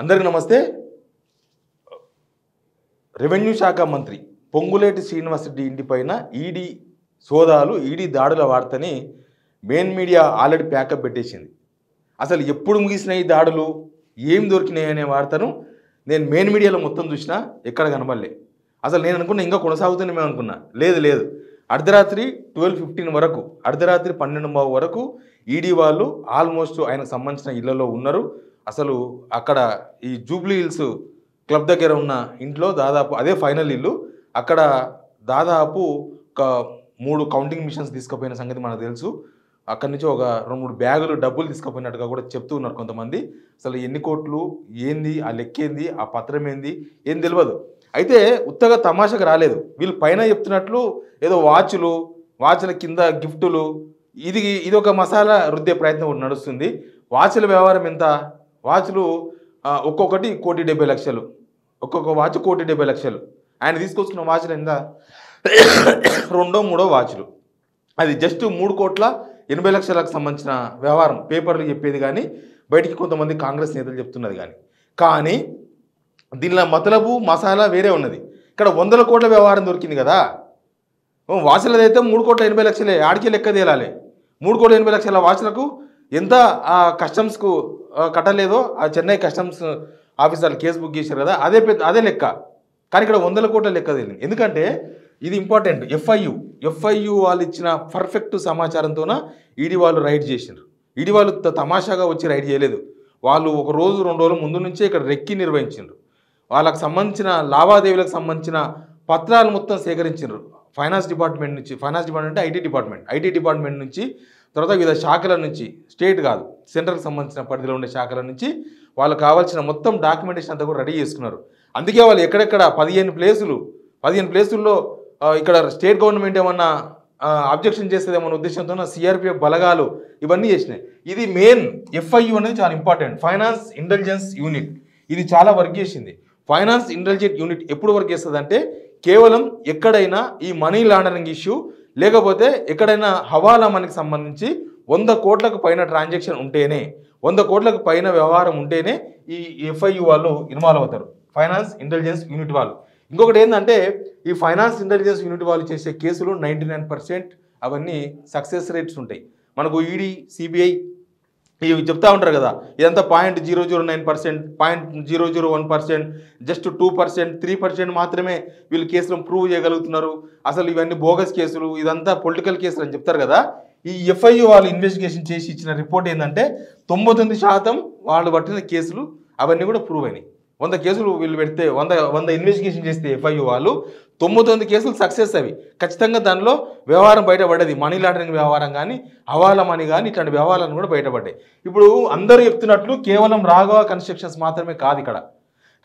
అందరికీ నమస్తే. రెవెన్యూ శాఖ మంత్రి పొంగులేటి శ్రీనివాసరెడ్డి ఇంటిపైన ఈడీ సోదాలు, ఈడీ దాడుల వార్తని మెయిన్ మీడియా ఆల్రెడీ ప్యాకప్ పెట్టేసింది. అసలు ఎప్పుడు ముగిసినాయి దాడులు, ఏం దొరికినాయి అనే వార్తను నేను మెయిన్ మీడియాలో మొత్తం చూసినా ఎక్కడ కనబడలే. అసలు నేను అనుకున్నా ఇంకా కొనసాగుతుందేమో అనుకున్నా. లేదు, అర్ధరాత్రి 12:15 వరకు, అర్ధరాత్రి 12:15 వరకు ఈడీ వాళ్ళు ఆల్మోస్ట్ ఆయనకు సంబంధించిన ఇళ్లలో ఉన్నారు. అసలు అక్కడ ఈ జూబ్లీ హిల్స్ క్లబ్ దగ్గర ఉన్న ఇంట్లో దాదాపు అదే ఫైనల్ ఇల్లు, అక్కడ దాదాపు ఒక 3 కౌంటింగ్ మిషన్స్ తీసుకుపోయిన సంగతి మనకు తెలుసు. అక్కడి నుంచి ఒక 2-3 బ్యాగులు డబ్బులు తీసుకుపోయినట్టుగా కూడా చెప్తూ ఉన్నారు కొంతమంది. అసలు ఎన్ని కోట్లు ఏంది, ఆ లెక్కేంది, ఆ పత్రం ఏంది ఏం తెలియదు. అయితే ఉత్తగా తమాషకు రాలేదు. వీళ్ళు పైన చెప్తున్నట్లు ఏదో వాచ్ల కింద గిఫ్టులు, ఇది ఒక మసాలా రుద్దే ప్రయత్నం నడుస్తుంది. వాచ్ల వ్యవహారం ఎంత? వాచ్లు ఒక్కొక్కటి 1,70,00,000, ఒక్కొక్క వాచ్ 1,70,00,000. ఆయన తీసుకొచ్చుకున్న వాచ్లు ఎంత? 2-3 వాచ్లు. అది జస్ట్ 3,80,00,000లకు సంబంధించిన వ్యవహారం పేపర్లు చెప్పేది కానీ, బయటికి కొంతమంది కాంగ్రెస్ నేతలు చెప్తున్నది కానీ దీనిలో మతలబు మసాలా వేరే ఉన్నది. ఇక్కడ 100 కోట్ల వ్యవహారం దొరికింది కదా. వాచ్లదైతే 3,80,00,000 ఆడికే లెక్క తేలాలి. 3,80,00,000 వాచ్లకు ఎంత కస్టమ్స్కు కట్టలేదో ఆ చెన్నై కస్టమ్స్ ఆఫీసర్లు కేసు బుక్ చేశారు కదా, అదే లెక్క. కానీ ఇక్కడ 100 కోట్ల లెక్క తెలియదు. ఎందుకంటే ఇది ఇంపార్టెంట్. ఎఫ్ఐయు వాళ్ళు ఇచ్చిన పర్ఫెక్ట్ సమాచారంతోన ఈడీ వాళ్ళు రైడ్ చేసినారు. ఈడీ వాళ్ళు తమాషాగా వచ్చి రైడ్ చేయలేదు. వాళ్ళు 1 రోజు 2 రోజుల ముందు నుంచే ఇక్కడ రెక్కి నిర్వహించారు. వాళ్ళకు సంబంధించిన లావాదేవీలకు సంబంధించిన పత్రాలు మొత్తం సేకరించారు. ఫైనాన్స్ డిపార్ట్మెంట్ నుంచి, ఫైనాన్స్ డిపార్ట్మెంట్ అంటే ఐటీ డిపార్ట్మెంట్ నుంచి, తర్వాత వివిధ శాఖల నుంచి, స్టేట్ కాదు సెంట్రల్కి సంబంధించిన పరిధిలో ఉండే శాఖల నుంచి వాళ్ళకు కావాల్సిన మొత్తం డాక్యుమెంటేషన్ అంతా కూడా రెడీ చేసుకున్నారు. అందుకే వాళ్ళు ఎక్కడెక్కడ 15 ప్లేసుల్లో ఇక్కడ స్టేట్ గవర్నమెంట్ ఏమన్నా అబ్జెక్షన్ చేసేదేమన్న ఉద్దేశంతో సిఆర్పిఎఫ్ బలగాలు ఇవన్నీ చేసినాయి. ఇది మెయిన్ ఎఫ్ఐయు అనేది చాలా ఇంపార్టెంట్. ఫైనాన్స్ ఇంటెలిజెన్స్ యూనిట్ ఇది చాలా వర్క్ చేసింది. ఫైనాన్స్ ఇంటెలిజెన్స్ యూనిట్ ఎప్పుడు వర్క్ చేస్తుంది అంటే, కేవలం ఎక్కడైనా ఈ మనీ లాండరింగ్ ఇష్యూ, లేకపోతే ఎక్కడైనా హవాలా మనకి సంబంధించి 100 కోట్లకు పైన ట్రాన్సాక్షన్ ఉంటేనే, 100 కోట్లకు పైన వ్యవహారం ఉంటేనే ఈ ఎఫ్ఐయు వాళ్ళు ఇన్వాల్వ్ అవుతారు, ఫైనాన్స్ ఇంటెలిజెన్స్ యూనిట్ వాళ్ళు. ఇంకొకటి ఏంటంటే, ఈ ఫైనాన్స్ ఇంటెలిజెన్స్ యూనిట్ వాళ్ళు చేసే కేసులు 99% అవన్నీ సక్సెస్ రేట్స్ ఉంటాయి. మనకు ఈడీ, సిబిఐ ఇవి చెప్తా ఉంటారు కదా, ఇదంతా 0.009%, 0.001%, జస్ట్ 2%, 3% మాత్రమే వీళ్ళు కేసులను ప్రూవ్ చేయగలుగుతున్నారు, అసలు ఇవన్నీ బోగస్ కేసులు, ఇదంతా పొలిటికల్ కేసులు అని చెప్తారు కదా. ఈ ఎఫ్ఐయు వాళ్ళు ఇన్వెస్టిగేషన్ చేసి ఇచ్చిన రిపోర్ట్ ఏంటంటే 99% వాళ్ళు పట్టిన కేసులు అవన్నీ కూడా ప్రూవ్ అయినాయి. 100 కేసులు వీళ్ళు పెడితే 100 ఇన్వెస్టిగేషన్ చేస్తే ఎఫ్ఐయు వాళ్ళు 99 కేసులు సక్సెస్. అవి ఖచ్చితంగా దానిలో వ్యవహారం బయటపడ్డది. మనీ లాండరింగ్ వ్యవహారం కానీ, హవాలా మనీ కానీ, ఇట్లాంటి వ్యవహారాలు కూడా బయటపడ్డాయి. ఇప్పుడు అందరూ చెప్తున్నట్లు కేవలం రాఘవ కన్స్ట్రక్షన్స్ మాత్రమే కాదు. ఇక్కడ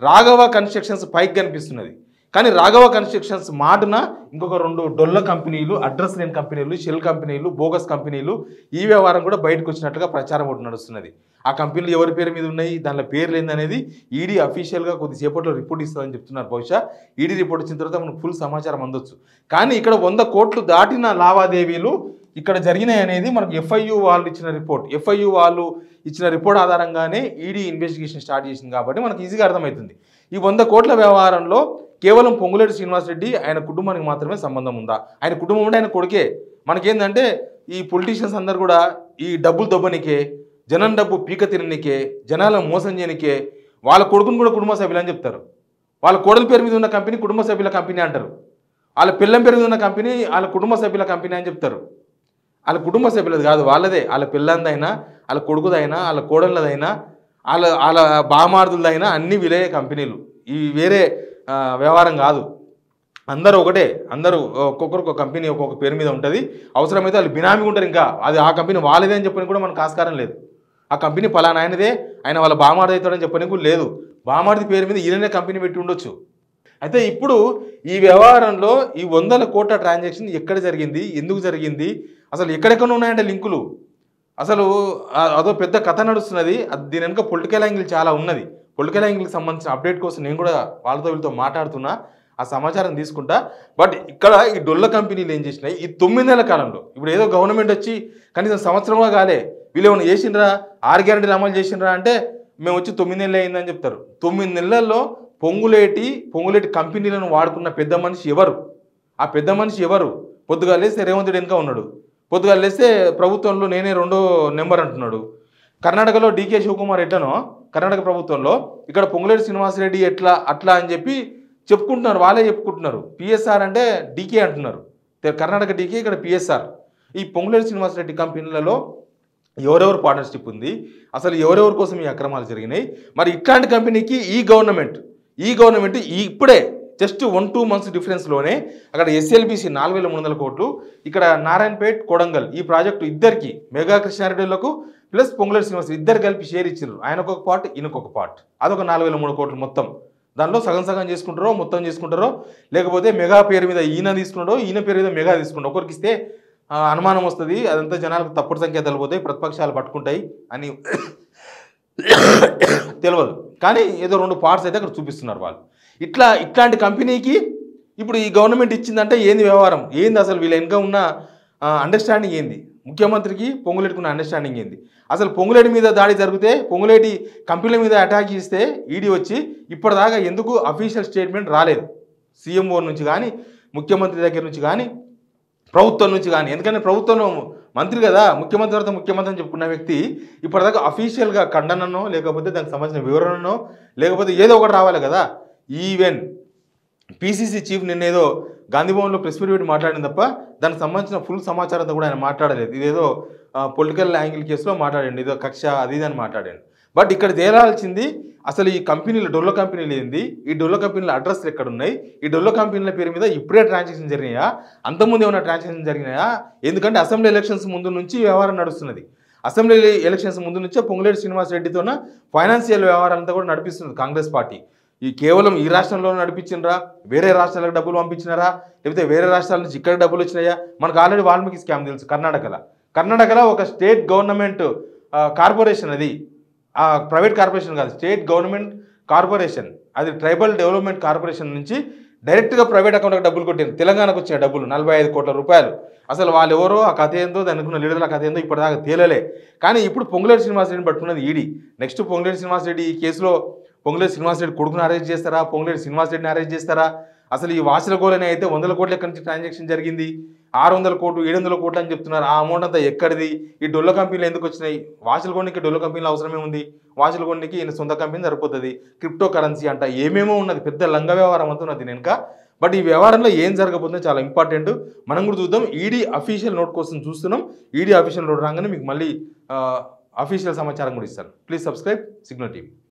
రాఘవ కన్స్ట్రక్షన్స్ పైకి కనిపిస్తున్నది, కానీ రాఘవ కన్స్ట్రక్షన్స్ మాటున ఇంకొక 2 డొల్ల కంపెనీలు, అడ్రస్ లేని కంపెనీలు, షెల్ కంపెనీలు, బోగస్ కంపెనీలు, ఈ వ్యవహారం కూడా బయటకు వచ్చినట్టుగా ప్రచారం ఒకటి నడుస్తున్నది. ఆ కంపెనీలు ఎవరి పేరు మీద ఉన్నాయి, దానిలో పేర్లు ఏందనేది ఈడీ అఫీషియల్గా కొద్దిసేపట్లో రిపోర్ట్ ఇస్తుందని చెప్తున్నారు. బహుశా ఈడీ రిపోర్ట్ వచ్చిన తర్వాత మనకు ఫుల్ సమాచారం అందొచ్చు. కానీ ఇక్కడ 100 కోట్లు దాటిన లావాదేవీలు ఇక్కడ జరిగినాయి అనేది మనకు ఎఫ్ఐయు వాళ్ళు ఇచ్చిన రిపోర్ట్. ఎఫ్ఐయు వాళ్ళు ఇచ్చిన రిపోర్ట్ ఆధారంగానే ఈడీ ఇన్వెస్టిగేషన్ స్టార్ట్ చేసింది కాబట్టి మనకు ఈజీగా అర్థమవుతుంది. ఈ 100 కోట్ల వ్యవహారంలో కేవలం పొంగులేటి శ్రీనివాసరెడ్డి ఆయన కుటుంబానికి మాత్రమే సంబంధం ఉందా? ఆయన కుటుంబం ఉంటే ఆయన కొడుకే. మనకేందంటే ఈ పొలిటీషియన్స్ అందరు కూడా ఈ డబ్బులు దొబ్బనికే, జనం డబ్బు పీక తిననికే, జనాలను మోసం చేయనికే వాళ్ళ కొడుకుని కూడా కుటుంబ సభ్యులు అని చెప్తారు. వాళ్ళ కోడల పేరు మీద ఉన్న కంపెనీ కుటుంబ సభ్యుల కంపెనీ అంటారు. వాళ్ళ పిల్లం పేరు మీద ఉన్న కంపెనీ వాళ్ళ కుటుంబ సభ్యుల కంపెనీ అని చెప్తారు. వాళ్ళ కుటుంబ సభ్యులది కాదు, వాళ్ళదే. వాళ్ళ పిల్లందైనా, వాళ్ళ కొడుకుదైనా, వాళ్ళ కోడళ్ళదైనా, వాళ్ళ బామార్దులదైనా అన్ని వీలే కంపెనీలు. ఇవి వేరే వ్యవహారం కాదు. అందరూ ఒకటే. అందరూ ఒక్కొక్కరికి ఒక కంపెనీ ఒక్కొక్క పేరు మీద ఉంటుంది. అవసరమైతే వాళ్ళు బినామీ ఉంటారు. ఇంకా అది ఆ కంపెనీ వాళ్ళదే అని చెప్పని కూడా మనకు ఆస్కారం లేదు. ఆ కంపెనీ పలానా ఆయనదే, ఆయన వాళ్ళ బామార్ది అవుతాడని చెప్పని కూడా లేదు. బామార్ది పేరు మీద ఈయననే కంపెనీ పెట్టి ఉండొచ్చు. అయితే ఇప్పుడు ఈ వ్యవహారంలో ఈ 100 కోట్ల ట్రాన్సాక్షన్ ఎక్కడ జరిగింది, ఎందుకు జరిగింది, అసలు ఎక్కడెక్కడ ఉన్నాయంటే లింకులు, అసలు అదో పెద్ద కథ నడుస్తున్నది. దీని వెనుక పొలిటికల్ యాంగిల్ చాలా ఉన్నది. పొలిటికల్ యాంగిల్కి సంబంధించిన అప్డేట్ కోసం నేను కూడా వీళ్ళతో మాట్లాడుతున్నా, ఆ సమాచారం తీసుకుంటా. బట్ ఇక్కడ ఈ డొల్ల కంపెనీలు ఏం చేసినాయి ఈ 9 నెలల కాలంలో? ఇప్పుడు ఏదో గవర్నమెంట్ వచ్చి కనీసం సంవత్సరంగా కాలే, వీళ్ళు ఏమైనా చేసిండ్రా, 6 గ్యారెంటీలు అమలు చేసిండ్రా అంటే మేము వచ్చి 9 నెలలు అయిందని చెప్తారు. 9 నెలల్లో పొంగులేటి కంపెనీలను వాడుకున్న పెద్ద మనిషి ఎవరు? ఆ పెద్ద మనిషి ఎవరు? పొద్దుగాల లేస్తే రేవంత్ రెడ్డి వెనుక ఉన్నాడు. పొద్దుగాల లేస్తే ప్రభుత్వంలో నేనే 2వ నెంబర్ అంటున్నాడు. కర్ణాటకలో డీకే శివకుమార్ ఎట్లనో కర్ణాటక ప్రభుత్వంలో ఇక్కడ పొంగులేటి శ్రీనివాసరెడ్డి ఎట్లా అట్లా అని చెప్పి చెప్పుకుంటున్నారు. వాళ్ళే చెప్పుకుంటున్నారు. పిఎస్ఆర్ అంటే డీకే అంటున్నారు. కర్ణాటక డీకే, ఇక్కడ పిఎస్ఆర్. ఈ పొంగులేటి శ్రీనివాసరెడ్డి కంపెనీలలో ఎవరెవరు పార్ట్నర్షిప్ ఉంది, అసలు ఎవరెవరి కోసం ఈ అక్రమాలు జరిగినాయి? మరి ఇట్లాంటి కంపెనీకి ఈ గవర్నమెంట్ ఇప్పుడే జస్ట్ 1-2 మంత్స్ డిఫరెన్స్లోనే అక్కడ ఎస్ఎల్బిసి 4,300 కోట్లు, ఇక్కడ నారాయణపేట్ కొడంగల్ ఈ ప్రాజెక్టు ఇద్దరికి మెగా కృష్ణారెడ్డిలకు ప్లస్ పొంగులేటి శ్రీనివాస్ ఇద్దరు కలిపి షేర్ ఇచ్చారు. ఆయనకు ఒక పార్ట్, ఈయనకొక పార్ట్. అదొక 4,300 కోట్లు మొత్తం. దానిలో సగం సగం చేసుకుంటారో మొత్తం చేసుకుంటారో, లేకపోతే మెగా పేరు మీద ఈయన తీసుకున్నాడో ఈయన పేరు మీద మెగా తీసుకున్నాడో, ఒకరికి ఇస్తే అనుమానం వస్తుంది, అదంతా జనాలకు తప్పుడు సంకేతాలు పోతాయి, ప్రతిపక్షాలు పట్టుకుంటాయి అని తెలియదు. కానీ ఏదో 2 పార్ట్స్ అయితే అక్కడ చూపిస్తున్నారు వాళ్ళు. ఇట్లాంటి కంపెనీకి ఇప్పుడు ఈ గవర్నమెంట్ ఇచ్చిందంటే ఏంది వ్యవహారం, ఏంది అసలు వీళ్ళ వెనుక ఉన్న అండర్స్టాండింగ్ ఏంది, ముఖ్యమంత్రికి పొంగులేటికి ఉన్న అండర్స్టాండింగ్ ఏంది? అసలు పొంగులేటి మీద దాడి జరిగితే, పొంగులేటి కంపెనీల మీద అటాక్ చేస్తే ఈడీ వచ్చి ఇప్పటిదాకా ఎందుకు అఫీషియల్ స్టేట్మెంట్ రాలేదు? సీఎంఓ నుంచి కానీ, ముఖ్యమంత్రి దగ్గర నుంచి కానీ, ప్రభుత్వం నుంచి కానీ. ఎందుకంటే ప్రభుత్వంలో మంత్రి కదా, ముఖ్యమంత్రి తర్వాత ముఖ్యమంత్రి అని చెప్పుకున్న వ్యక్తి ఇప్పటిదాకా అఫీషియల్గా ఖండననో లేకపోతే దానికి సంబంధించిన వివరణనో లేకపోతే ఏదో ఒకటి రావాలి కదా. ఈవెన్ పీసీసీ చీఫ్ నిన్నేదో గాంధీభవన్లో ప్రెస్ మీట్ పెట్టి మాట్లాడింది తప్ప దానికి సంబంధించిన ఫుల్ సమాచారంతో కూడా ఆయన మాట్లాడలేదు. ఇదేదో పొలిటికల్ యాంగిల్ కేసులో మాట్లాడండి, ఏదో కక్ష అది ఇది అని మాట్లాడండి. బట్ ఇక్కడ తేలాల్సింది అసలు ఈ కంపెనీలు డొల్ల కంపెనీలు ఏంది, ఈ డొల్ల కంపెనీల అడ్రస్లు ఎక్కడ ఉన్నాయి, ఈ డొల్ల కంపెనీల పేరు మీద ఇప్పుడే ట్రాన్సాక్షన్ జరిగినాయా, అంతకుముందు ఏమైనా ట్రాన్సాక్షన్ జరిగినాయా? ఎందుకంటే అసెంబ్లీ ఎలక్షన్స్ ముందు నుంచి వ్యవహారం నడుస్తున్నది. అసెంబ్లీ ఎలక్షన్స్ ముందు నుంచే పొంగులేటి శ్రీనివాసరెడ్డితోన ఫైనాన్షియల్ వ్యవహారాలంతా కూడా నడిపిస్తున్నది కాంగ్రెస్ పార్టీ. ఈ కేవలం ఈ రాష్ట్రంలో నడిపించినరా, వేరే రాష్ట్రాలకు డబ్బులు పంపించినారా, లేకపోతే వేరే రాష్ట్రాల నుంచి ఇక్కడ డబ్బులు వచ్చినాయా? మనకు ఆల్రెడీ వాల్మీకి స్కామ్ తెలుసు. కర్ణాటకలో ఒక స్టేట్ గవర్నమెంట్ కార్పొరేషన్, అది ప్రైవేట్ కార్పొరేషన్ కాదు, స్టేట్ గవర్నమెంట్ కార్పొరేషన్, అది ట్రైబల్ డెవలప్మెంట్ కార్పొరేషన్ నుంచి డైరెక్ట్గా ప్రైవేట్ అకౌంట్కి డబ్బులు కొట్టింది. తెలంగాణకు వచ్చిన డబ్బులు 45 కోట్ల రూపాయలు. అసలు వాళ్ళు ఎవరో, ఆ కథ ఏందో, దానికి ఉన్న లీడర్ల కథ ఏందో ఇప్పటిదాకా తేలలే. కానీ ఇప్పుడు పొంగులేటి శ్రీనివాసరెడ్డిని పట్టుకున్నది ఈడీ. నెక్స్ట్ పొంగులేటి శ్రీనివాసరెడ్డి ఈ కేసులో పొంగులేటి శ్రీనివాసరెడ్డి కొడుకును అరెస్ట్ చేస్తారా, పొంగులేటి శ్రీనివాసరెడ్డిని అరెస్ట్ చేస్తారా? అసలు ఈ వాసుల కోలని అయితే 100 కోట్ల ఎక్కడి నుంచి ట్రాన్సాక్షన్ జరిగింది, 600 కోట్లు 700 కోట్లు అని చెప్తున్నారు. ఆ అమౌంట్ అంతా ఎక్కడిది? ఈ డొల్ల కంపెనీలు ఎందుకు వచ్చినాయి? వాసుల కొనికి డొల్ల కంపెనీలు అవసరమే ఉంది. వాసుల కొనికి ఈయన సొంత కంపెనీ సరిపోతుంది. క్రిప్టో కరెన్సీ అంట ఏమేమో ఉన్నది, పెద్ద లంగ వ్యవహారం అంతా ఉన్నది వెనుక. బట్ ఈ వ్యవహారంలో ఏం జరగబోతుందో చాలా ఇంపార్టెంట్. మనం కూడా చూద్దాం. ఈడీ అఫీషియల్ నోట్ కోసం చూస్తున్నాం. ఈడీ అఫీషియల్ నోట్ రాగానే మీకు మళ్ళీ అఫీషియల్ సమాచారం కూడా ఇస్తాను. Please subscribe signal TV.